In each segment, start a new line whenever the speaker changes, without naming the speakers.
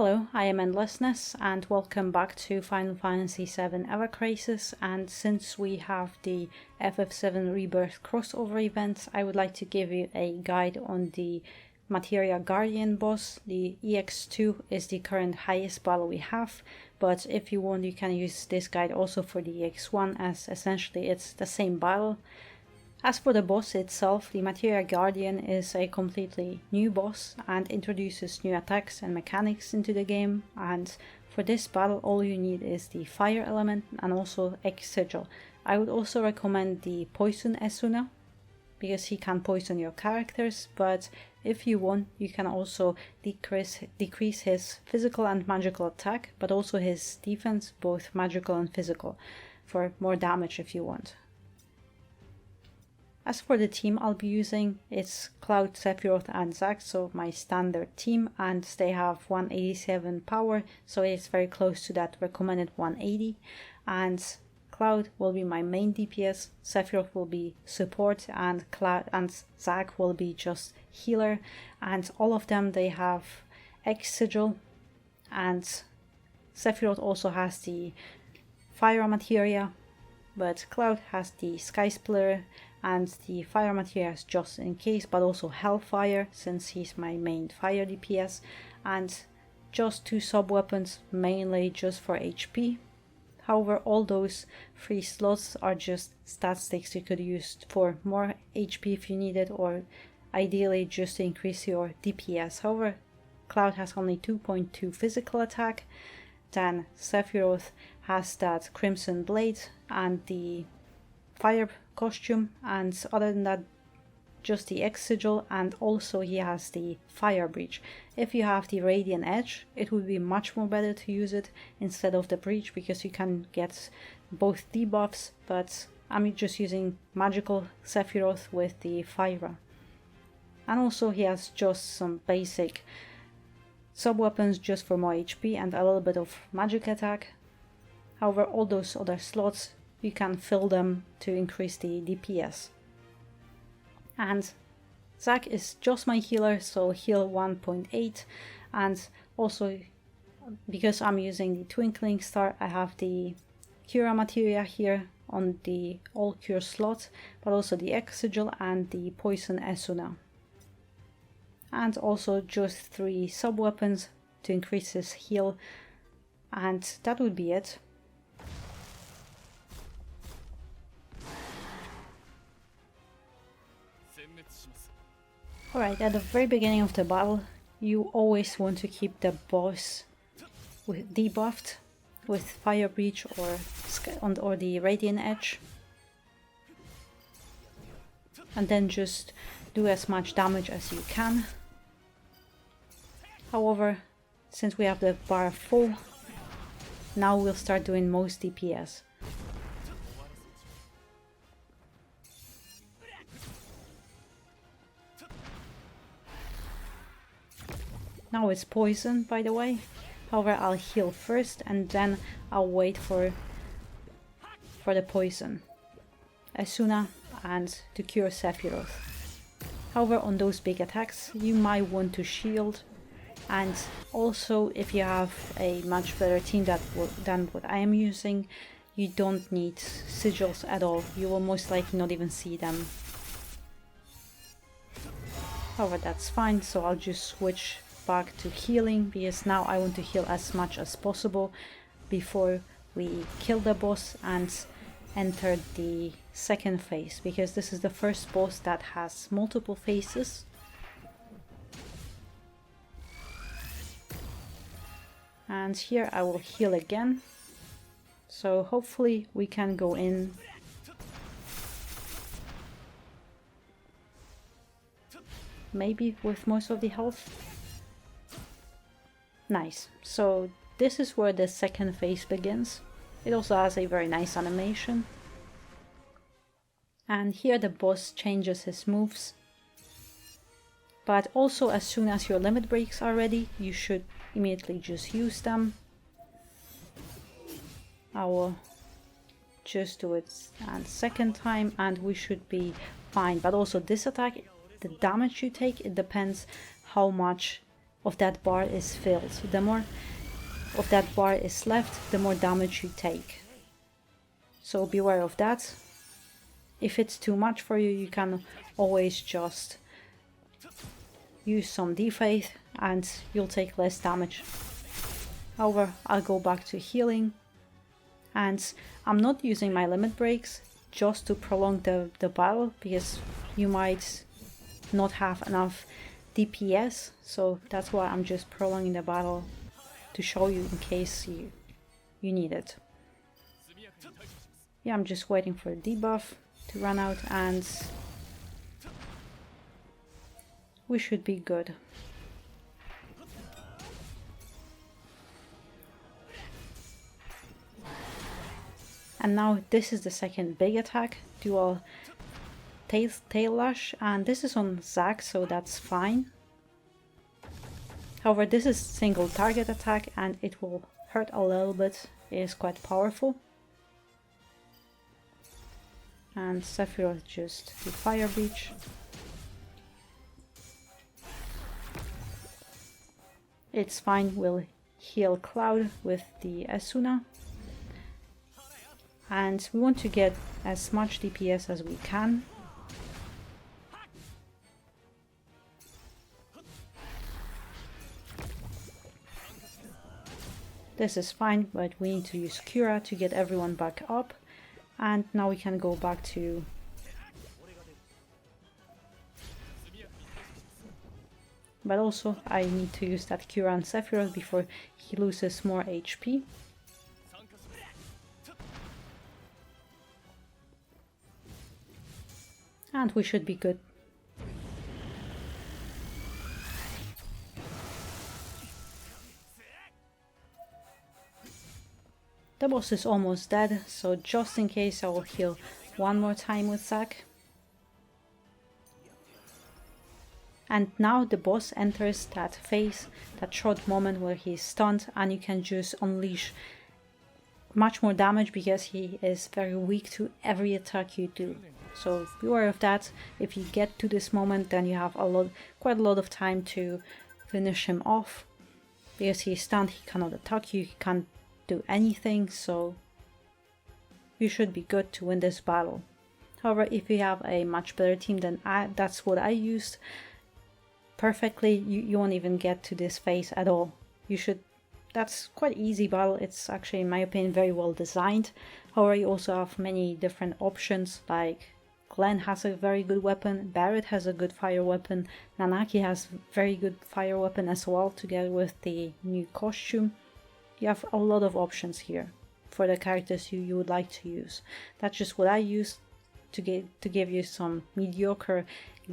Hello, I am Endlessness and welcome back to Final Fantasy VII Ever Crisis, and since we have the FF7 Rebirth Crossover event, I would like to give you a guide on the Materia Guardian boss. The EX2 is the current highest battle we have, but if you want you can use this guide also for the EX1, as essentially it's the same battle. As for the boss itself, the Materia Guardian is a completely new boss and introduces new attacks and mechanics into the game, and for this battle all you need is the fire element and also X Sigil. I would also recommend the Poison Esuna, because he can poison your characters, but if you want you can also decrease his physical and magical attack, but also his defense, both magical and physical, for more damage if you want. As for the team I'll be using, it's Cloud, Sephiroth and Zack, so my standard team, and they have 187 power, so it's very close to that recommended 180, and Cloud will be my main DPS, Sephiroth will be support, and Zack will be just healer, and all of them they have X Sigil, and Sephiroth also has the Fire Materia, but Cloud has the Sky Splitter, and the fire materia is just in case, but also Hellfire since he's my main fire DPS, and just 2 sub weapons mainly just for HP. However, all those 3 slots are just stat sticks you could use for more HP if you need it, or ideally just to increase your DPS. However, Cloud has only 2.2 physical attack, then Sephiroth has that Crimson Blade and the fire costume, and other than that just the X Sigil, and also he has the Fire Breach. If you have the Radiant Edge it would be much more better to use it instead of the Breach, because you can get both debuffs, but I'm just using magical Sephiroth with the Fire. And also he has just some basic sub weapons just for more HP and a little bit of magic attack. However, all those other slots you can fill them to increase the DPS. And Zack is just my healer, so heal 1.8, and also because I'm using the Twinkling Star I have the Cura Materia here on the All Cure slot, but also the X Sigil and the Poison Esuna. And also just 3 sub weapons to increase his heal, and that would be it. Alright, at the very beginning of the battle, you always want to keep the boss debuffed with Fire Breach or the Radiant Edge. And then just do as much damage as you can. However, since we have the bar full, now we'll start doing most DPS. Now it's poison, by the way. However, I'll heal first and then I'll wait for the poison Esuna and to cure Sephiroth. However, on those big attacks you might want to shield, and also if you have a much better team than what I am using, you don't need sigils at all. You will most likely not even see them. However, that's fine, so I'll just switch back to healing, because now I want to heal as much as possible before we kill the boss and enter the second phase, because this is the first boss that has multiple phases. And here I will heal again, so hopefully we can go in. Maybe with most of the health. Nice, so this is where the second phase begins. It also has a very nice animation. And here the boss changes his moves. But also as soon as your limit breaks are ready, you should immediately just use them. I will just do it a second time and we should be fine. But also this attack, the damage you take, it depends how much of that bar is filled. So the more of that bar is left, the more damage you take. So beware of that. If it's too much for you, you can always just use some defaith and you'll take less damage. However, I'll go back to healing, and I'm not using my limit breaks just to prolong the battle, because you might not have enough DPS, so that's why I'm just prolonging the battle to show you in case you need it. Yeah, I'm just waiting for a debuff to run out and we should be good. And now this is the second big attack, dual tail lash, and this is on Zac, so that's fine. However, this is single target attack and it will hurt a little bit. It is quite powerful. And Sephiroth just do Fire Breach. It's fine, we'll heal Cloud with the Asuna. And we want to get as much DPS as we can. This is fine, but we need to use Cura to get everyone back up. And now we can go back to... But also I need to use that Cura on Sephiroth before he loses more HP. And we should be good. The boss is almost dead, so just in case I will heal one more time with Zac. And now the boss enters that phase, that short moment where he's stunned, and you can just unleash much more damage because he is very weak to every attack you do. So beware of that. If you get to this moment, then you have quite a lot of time to finish him off. Because he's stunned, he cannot attack you, he can't do anything, so you should be good to win this battle. However, if you have a much better team than that's what I used perfectly, you won't even get to this phase at all. That's quite easy battle. It's actually, in my opinion, very well designed. However, you also have many different options, like Glenn has a very good weapon, Barret has a good fire weapon, Nanaki has very good fire weapon as well, together with the new costume. You have a lot of options here for the characters you would like to use. That's just what I use to give you some mediocre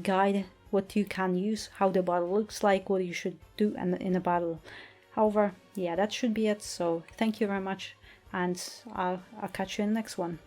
guide, what you can use, how the battle looks like, what you should do in a battle. However, yeah, that should be it. So thank you very much, and I'll catch you in the next one.